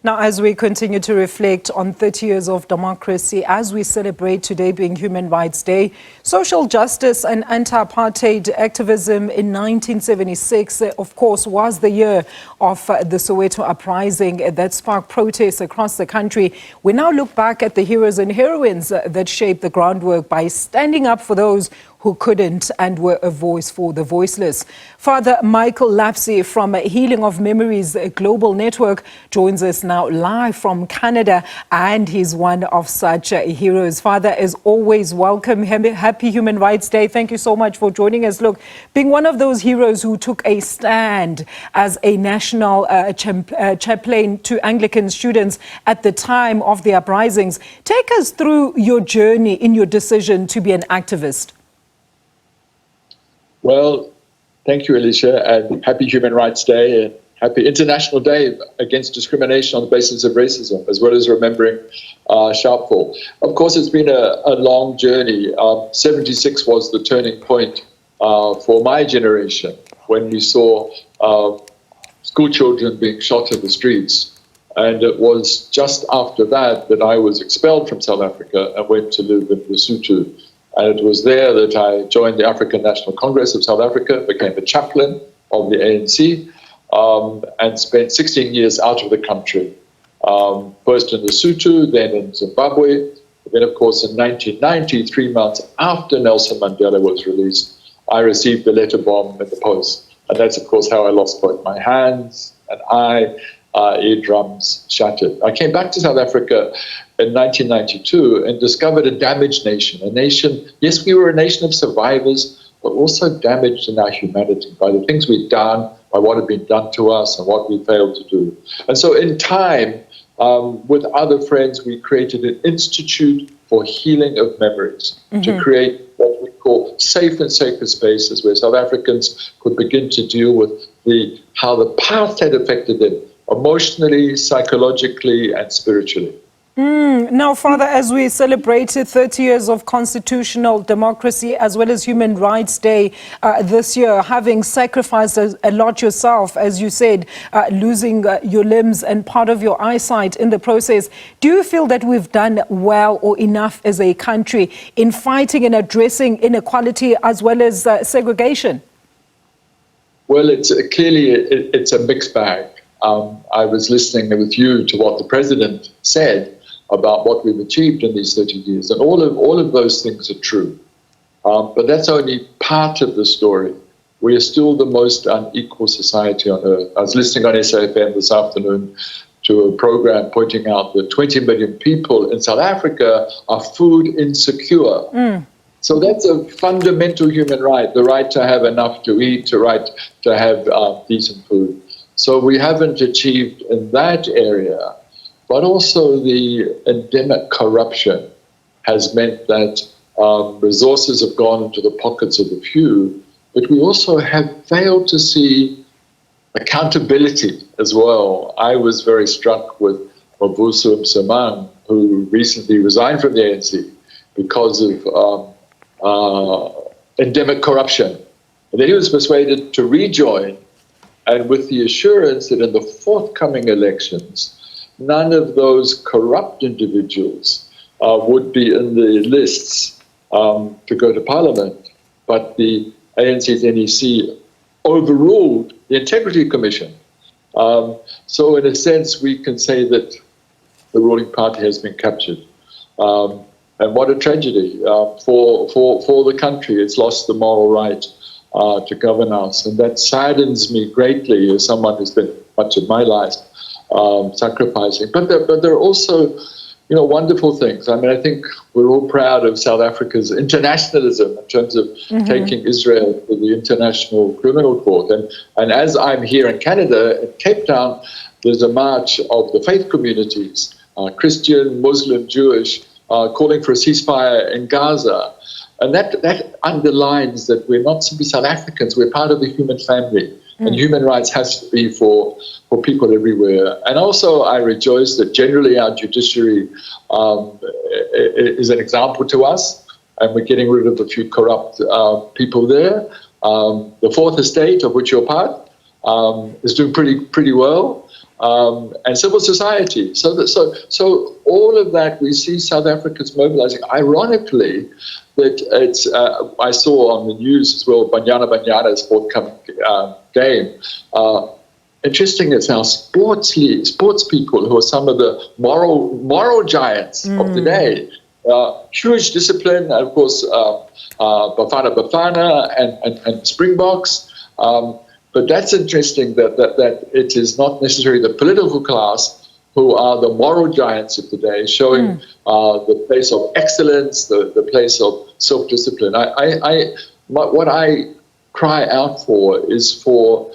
Now, as we continue to reflect on 30 years of democracy, as we celebrate today being Human Rights Day, social justice and anti-apartheid activism in 1976, of course, was the year of the Soweto uprising that sparked protests across the country. We now look back at the heroes and heroines that shaped the groundwork by standing up for those who couldn't and were a voice for the voiceless. Father Michael Lapsley from Healing of Memories Global Network joins us now live from Canada, and he's one of such heroes. Father, as always, welcome. Happy Human Rights Day. Thank you so much for joining us. Look, being one of those heroes who took a stand as a national chaplain to Anglican students at the time of the uprisings, take us through your journey in your decision to be an activist. Well, thank you, Alicia, and happy Human Rights Day and happy International Day Against Discrimination on the Basis of Racism, as well as remembering Sharpeville. Of course, it's been a long journey. 76 was the turning point for my generation when we saw school children being shot in the streets. And it was just after that that I was expelled from South Africa and went to live in Lesotho. And it was there that I joined the African National Congress of South Africa, became a chaplain of the ANC, and spent 16 years out of the country. First in Lesotho, then in Zimbabwe. Then, of course, in 1990, 3 months after Nelson Mandela was released, I received a letter bomb in the post. And that's, of course, how I lost both my hands and eye, eardrums shattered. I came back to South Africa in 1992 and discovered a damaged nation. A nation, yes, we were a nation of survivors, but also damaged in our humanity by the things we'd done, by what had been done to us and what we failed to do. And so in time, with other friends, we created an Institute for Healing of Memories to create what we call safe and sacred spaces where South Africans could begin to deal with how the past had affected them emotionally, psychologically, and spiritually. Now, Father, as we celebrated 30 years of constitutional democracy as well as Human Rights Day this year, having sacrificed a lot yourself, as you said, losing your limbs and part of your eyesight in the process, do you feel that we've done well or enough as a country in fighting and addressing inequality as well as segregation? Well, it's a mixed bag. I was listening with you to what the president said about what we've achieved in these 30 years, and all of those things are true. But that's only part of the story. We are still the most unequal society on earth. I was listening on SAFM this afternoon to a program pointing out that 20 million people in South Africa are food insecure. So that's a fundamental human right, the right to have enough to eat, the right to have decent food. So we haven't achieved in that area, but also the endemic corruption has meant that resources have gone into the pockets of the few, but we also have failed to see accountability as well. I was very struck with Mabuso Msimang, who recently resigned from the ANC because of endemic corruption. And then he was persuaded to rejoin, and with the assurance that in the forthcoming elections, none of those corrupt individuals would be in the lists to go to Parliament. But the ANC's NEC overruled the Integrity Commission. So in a sense, we can say that the ruling party has been captured. And what a tragedy for the country. It's lost the moral right to govern us. And that saddens me greatly as someone who's spent much of my life sacrificing. But there are also, wonderful things. I mean, I think we're all proud of South Africa's internationalism in terms of taking Israel to the International Criminal Court. And as I'm here in Canada, in Cape Town, there's a march of the faith communities, Christian, Muslim, Jewish, calling for a ceasefire in Gaza. And that underlines that we're not simply South Africans, we're part of the human family. And human rights has to be for people everywhere. And also I rejoice that generally our judiciary is an example to us, and we're getting rid of a few corrupt people there. The Fourth Estate, of which you're part, is doing pretty well. and civil society. So all of that, we see South Africans mobilizing. Ironically, that it's I saw on the news as well, Banyana Banyana's forthcoming game. Interesting is how sports people who are some of the moral giants of the day, huge discipline, and of course Bafana and Springboks. But that's interesting that it is not necessarily the political class who are the moral giants of the day, showing the place of excellence, the place of self-discipline. What I cry out for is for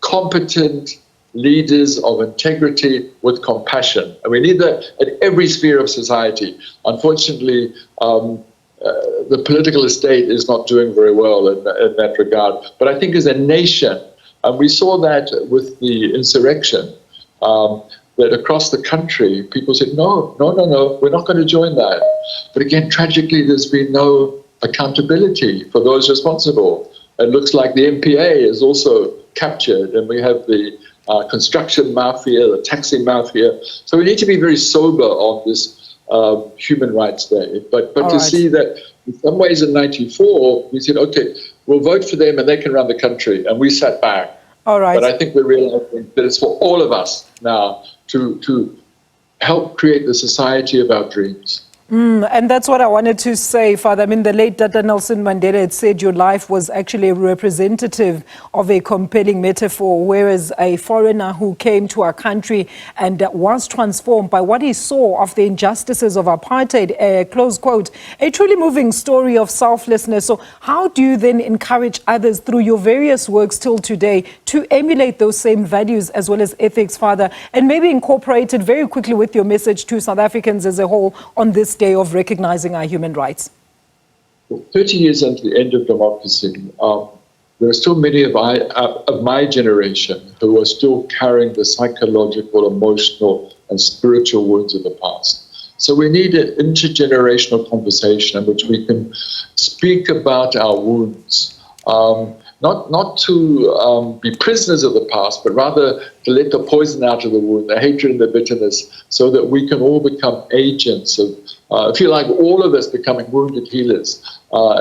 competent leaders of integrity with compassion. And we need that at every sphere of society. Unfortunately, the political estate is not doing very well in that regard. But I think as a nation, and we saw that with the insurrection, that across the country, people said, no, we're not going to join that. But again, tragically, there's been no accountability for those responsible. It looks like the MPA is also captured, and we have the construction mafia, the taxi mafia. So we need to be very sober on this Human Rights Day. But to see that in some ways in '94, we said, okay, we'll vote for them and they can run the country. And we sat back. All right. But I think we're realizing that it's for all of us now to help create the society of our dreams. And that's what I wanted to say, Father. I mean, the late Dr. Nelson Mandela had said your life was actually representative of a compelling metaphor, whereas a foreigner who came to our country and was transformed by what he saw of the injustices of apartheid, close quote, a truly moving story of selflessness. So how do you then encourage others through your various works till today to emulate those same values as well as ethics, Father, and maybe incorporate it very quickly with your message to South Africans as a whole on this day of recognizing our human rights? 30 years after the end of democracy, there are still many of my generation who are still carrying the psychological, emotional, and spiritual wounds of the past. So we need an intergenerational conversation in which we can speak about our wounds, not to be prisoners of the past, but rather to let the poison out of the wound, the hatred and the bitterness, so that we can all become agents of, I feel like all of us becoming wounded healers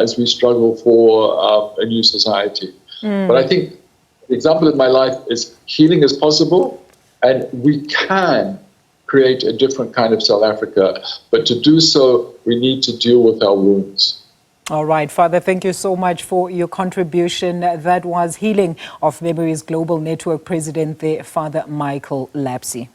as we struggle for a new society. But I think the example in my life is healing is possible, and we can create a different kind of South Africa. But to do so, we need to deal with our wounds. All right, Father, thank you so much for your contribution. That was Healing of Memories Global Network President there, Father Michael Lapsley.